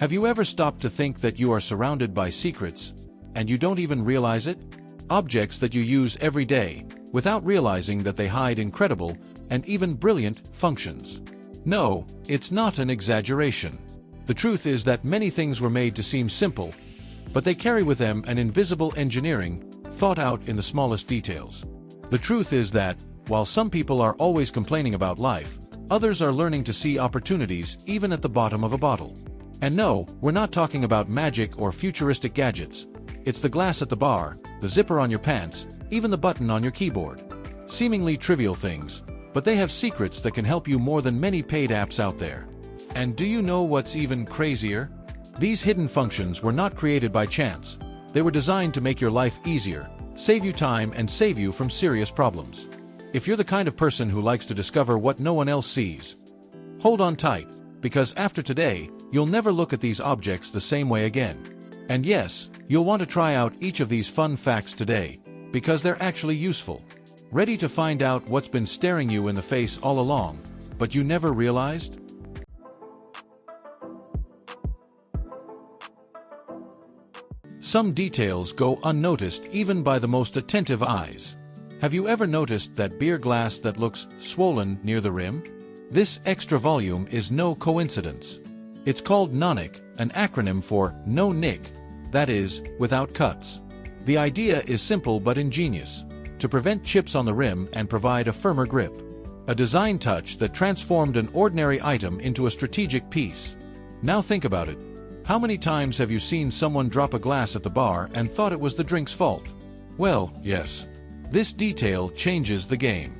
Have you ever stopped to think that you are surrounded by secrets, and you don't even realize it? Objects that you use every day, without realizing that they hide incredible, and even brilliant, functions. No, it's not an exaggeration. The truth is that many things were made to seem simple, but they carry with them an invisible engineering, thought out in the smallest details. The truth is that, while some people are always complaining about life, others are learning to see opportunities even at the bottom of a bottle. And no, we're not talking about magic or futuristic gadgets. It's the glass at the bar, the zipper on your pants, even the button on your keyboard. Seemingly trivial things, but they have secrets that can help you more than many paid apps out there. And do you know what's even crazier? These hidden functions were not created by chance. They were designed to make your life easier, save you time, and save you from serious problems. If you're the kind of person who likes to discover what no one else sees, hold on tight, because after today, you'll never look at these objects the same way again. And yes, you'll want to try out each of these fun facts today, because they're actually useful. Ready to find out what's been staring you in the face all along, but you never realized? Some details go unnoticed even by the most attentive eyes. Have you ever noticed that beer glass that looks swollen near the rim? This extra volume is no coincidence. It's called Nonic, an acronym for no nick, that is, without cuts. The idea is simple but ingenious: to prevent chips on the rim and provide a firmer grip. A design touch that transformed an ordinary item into a strategic piece. Now think about it. How many times have you seen someone drop a glass at the bar and thought it was the drink's fault? Well, yes. This detail changes the game.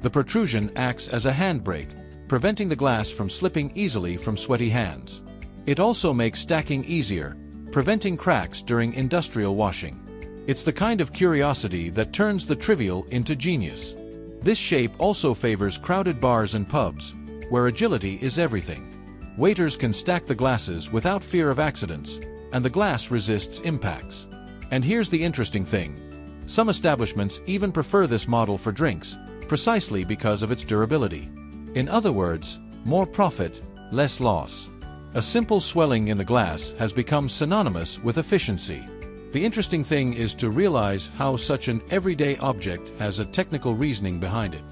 The protrusion acts as a handbrake, preventing the glass from slipping easily from sweaty hands. It also makes stacking easier, preventing cracks during industrial washing. It's the kind of curiosity that turns the trivial into genius. This shape also favors crowded bars and pubs, where agility is everything. Waiters can stack the glasses without fear of accidents, and the glass resists impacts. And here's the interesting thing. Some establishments even prefer this model for drinks, precisely because of its durability. In other words, more profit, less loss. A simple swelling in the glass has become synonymous with efficiency. The interesting thing is to realize how such an everyday object has a technical reasoning behind it.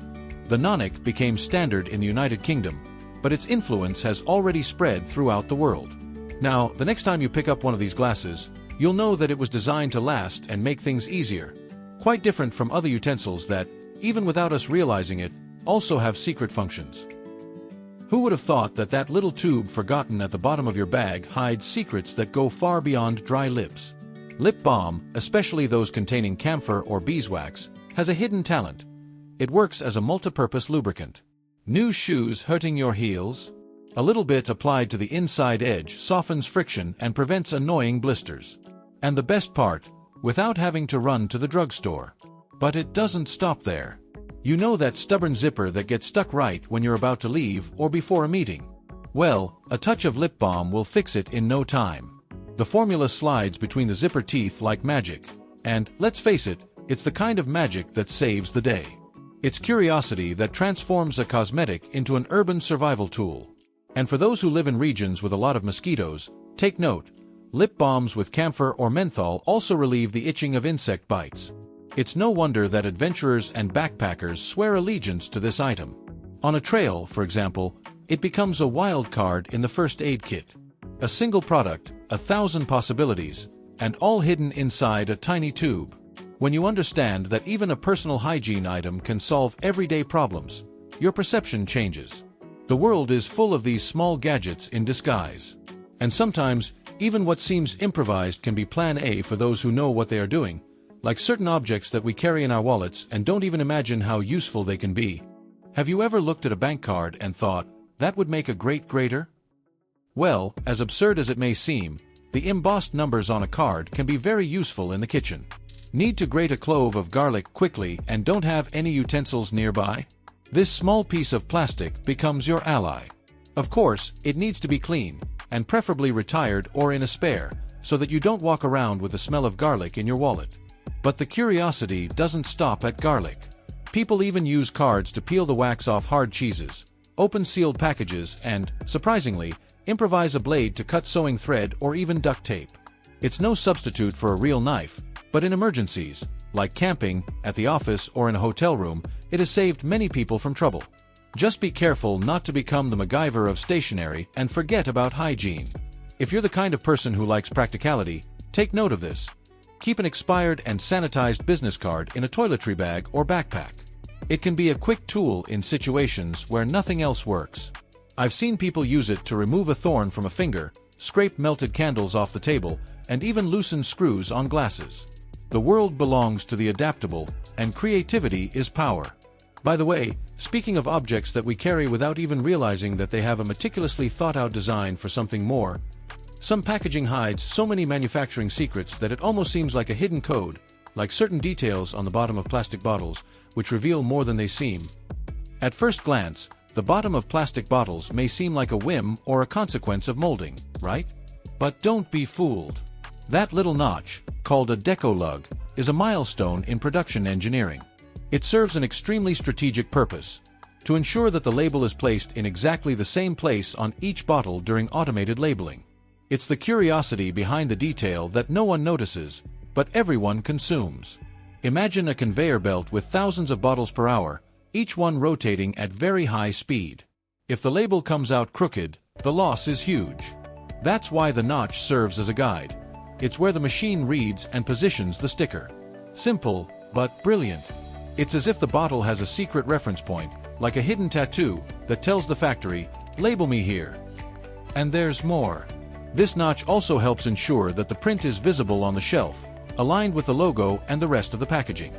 The Nonic became standard in the United Kingdom, but its influence has already spread throughout the world. Now, the next time you pick up one of these glasses, you'll know that it was designed to last and make things easier. Quite different from other utensils that, even without us realizing it, also have secret functions. Who would have thought that that little tube forgotten at the bottom of your bag hides secrets that go far beyond dry lips? Lip balm, especially those containing camphor or beeswax, has a hidden talent. It works as a multi-purpose lubricant. New shoes hurting your heels? A little bit applied to the inside edge softens friction and prevents annoying blisters. And the best part, without having to run to the drugstore. But it doesn't stop there. You know that stubborn zipper that gets stuck right when you're about to leave or before a meeting? Well, a touch of lip balm will fix it in no time. The formula slides between the zipper teeth like magic. And, let's face it, it's the kind of magic that saves the day. It's curiosity that transforms a cosmetic into an urban survival tool. And for those who live in regions with a lot of mosquitoes, take note. Lip balms with camphor or menthol also relieve the itching of insect bites. It's no wonder that adventurers and backpackers swear allegiance to this item. On a trail, for example, it becomes a wild card in the first aid kit. A single product, 1,000 possibilities, and all hidden inside a tiny tube. When you understand that even a personal hygiene item can solve everyday problems, your perception changes. The world is full of these small gadgets in disguise. And sometimes, even what seems improvised can be plan A for those who know what they are doing, like certain objects that we carry in our wallets and don't even imagine how useful they can be. Have you ever looked at a bank card and thought, that would make a great grater? Well, as absurd as it may seem, the embossed numbers on a card can be very useful in the kitchen. Need to grate a clove of garlic quickly and don't have any utensils nearby? This small piece of plastic becomes your ally. Of course, it needs to be clean, and preferably retired or in a spare, so that you don't walk around with the smell of garlic in your wallet. But the curiosity doesn't stop at garlic. People even use cards to peel the wax off hard cheeses, open sealed packages, and, surprisingly, improvise a blade to cut sewing thread or even duct tape. It's no substitute for a real knife, but in emergencies, like camping, at the office, or in a hotel room, it has saved many people from trouble. Just be careful not to become the MacGyver of stationery and forget about hygiene. If you're the kind of person who likes practicality, take note of this. Keep an expired and sanitized business card in a toiletry bag or backpack. It can be a quick tool in situations where nothing else works. I've seen people use it to remove a thorn from a finger, scrape melted candles off the table, and even loosen screws on glasses. The world belongs to the adaptable, and creativity is power. By the way, speaking of objects that we carry without even realizing that they have a meticulously thought-out design for something more, some packaging hides so many manufacturing secrets that it almost seems like a hidden code, like certain details on the bottom of plastic bottles, which reveal more than they seem. At first glance, the bottom of plastic bottles may seem like a whim or a consequence of molding, right? But don't be fooled. That little notch, called a deco lug, is a milestone in production engineering. It serves an extremely strategic purpose: to ensure that the label is placed in exactly the same place on each bottle during automated labeling. It's the curiosity behind the detail that no one notices, but everyone consumes. Imagine a conveyor belt with thousands of bottles per hour, each one rotating at very high speed. If the label comes out crooked, the loss is huge. That's why the notch serves as a guide. It's where the machine reads and positions the sticker. Simple, but brilliant. It's as if the bottle has a secret reference point, like a hidden tattoo, that tells the factory, "Label me here." And there's more. This notch also helps ensure that the print is visible on the shelf, aligned with the logo and the rest of the packaging.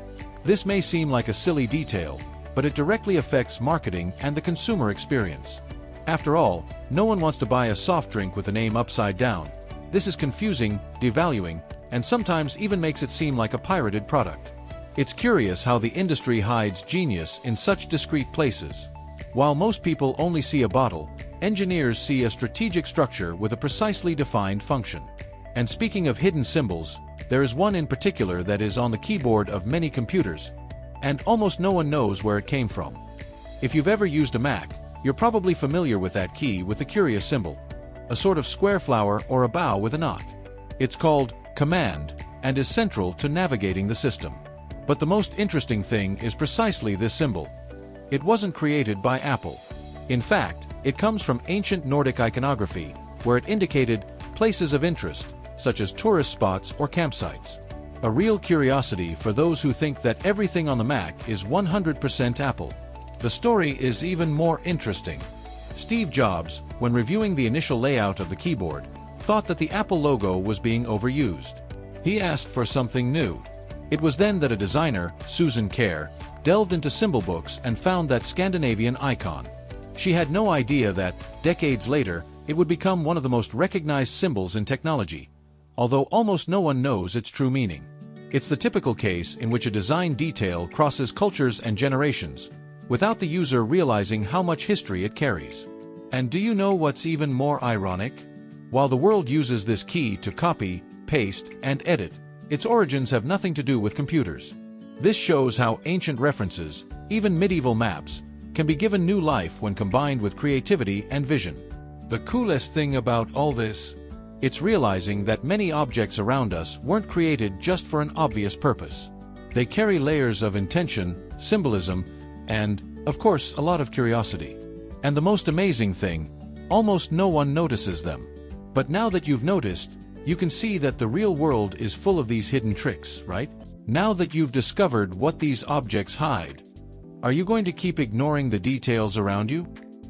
This may seem like a silly detail, but it directly affects marketing and the consumer experience. After all, no one wants to buy a soft drink with the name upside down. This is confusing, devaluing, and sometimes even makes it seem like a pirated product. It's curious how the industry hides genius in such discreet places. While most people only see a bottle, engineers see a strategic structure with a precisely defined function. And speaking of hidden symbols, there is one in particular that is on the keyboard of many computers, and almost no one knows where it came from. If you've ever used a Mac, you're probably familiar with that key with the curious symbol, a sort of square flower or a bow with a knot. It's called Command and is central to navigating the system. But the most interesting thing is precisely this symbol. It wasn't created by Apple. In fact, it comes from ancient Nordic iconography, where it indicated places of interest, such as tourist spots or campsites. A real curiosity for those who think that everything on the Mac is 100% Apple. The story is even more interesting. Steve Jobs, when reviewing the initial layout of the keyboard, thought that the Apple logo was being overused. He asked for something new. It was then that a designer, Susan Kare, delved into symbol books and found that Scandinavian icon. She had no idea that, decades later, it would become one of the most recognized symbols in technology, although almost no one knows its true meaning. It's the typical case in which a design detail crosses cultures and generations, without the user realizing how much history it carries. And do you know what's even more ironic? While the world uses this key to copy, paste, and edit, its origins have nothing to do with computers. This shows how ancient references, even medieval maps, can be given new life when combined with creativity and vision. The coolest thing about all this? It's realizing that many objects around us weren't created just for an obvious purpose. They carry layers of intention, symbolism, and, of course, a lot of curiosity. And the most amazing thing, almost no one notices them. But now that you've noticed, you can see that the real world is full of these hidden tricks, right? Now that you've discovered what these objects hide, are you going to keep ignoring the details around you?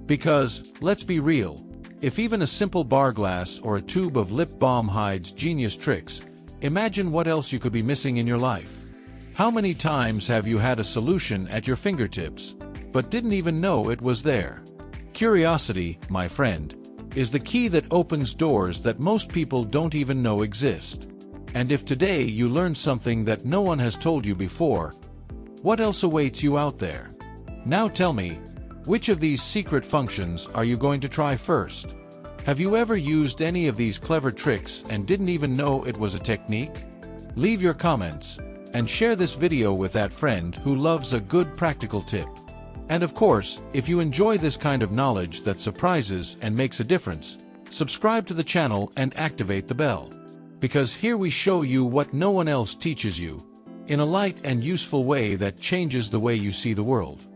Because, let's be real, if even a simple bar glass or a tube of lip balm hides genius tricks, imagine what else you could be missing in your life. How many times have you had a solution at your fingertips, but didn't even know it was there? Curiosity, my friend, is the key that opens doors that most people don't even know exist. And if today you learned something that no one has told you before, what else awaits you out there? Now tell me, which of these secret functions are you going to try first? Have you ever used any of these clever tricks and didn't even know it was a technique? Leave your comments, and share this video with that friend who loves a good practical tip. And of course, if you enjoy this kind of knowledge that surprises and makes a difference, Subscribe to the channel and activate the bell. Because here we show you what no one else teaches you, in a light and useful way that changes the way you see the world.